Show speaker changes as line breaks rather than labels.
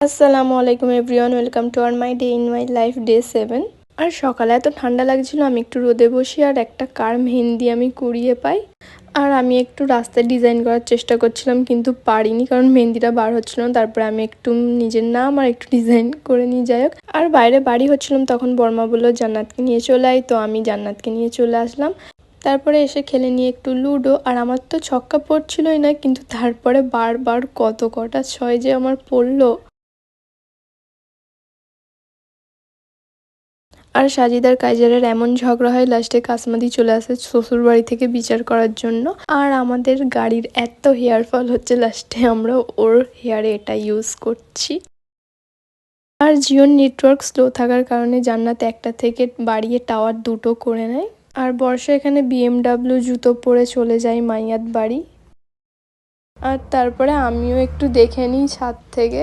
আসসালামু আলাইকুম everyone, welcome to আর my day in my life day 7। আর সকালে এত ঠান্ডা লাগছিল, আমি একটু রোদে বসি আর একটা কার মেহেন্দি আমি কুড়িয়ে পাই। আর আমি একটু রাস্তায় ডিজাইন করার চেষ্টা করছিলাম, কিন্তু পারিনি কারণ মেহেন্দিটা বার হচ্ছিল না। তারপরে আমি একটু নিজের নাম আর একটু ডিজাইন করে নিয়ে যাই হোক। আর বাইরে বাড়ি হচ্ছিলাম, তখন বর্মা বললো জান্নাতকে নিয়ে চলে আয়, তো আমি জান্নাতকে নিয়ে চলে আসলাম। তারপরে এসে খেলে নিয়ে একটু লুডো। আর আমার তো ছক্কা পড়ছিলই না, কিন্তু তারপরে বারবার কত কটা ছয় যে আমার পড়লো। আর সাজিদার কাইজারের এমন ঝগড়া হয়, লাস্টে কাসমাদি চলে আসে শ্বশুর বাড়ি থেকে বিচার করার জন্য। আর আমাদের গাড়ির এত হেয়ার ফল হচ্ছে, লাস্টে আমরা ওর হেয়ারে এটা ইউজ করছি। আর জিওর নেটওয়ার্ক স্লো থাকার কারণে জান্নাত একটা থেকে বাড়িয়ে টাওয়ার দুটো করে নেয়। আর বর্ষা এখানে বিএমডাব্লিউ জুতো পরে চলে যায় মাইয়াত বাড়ি। আর তারপরে আমিও একটু দেখে নিই ছাদ থেকে।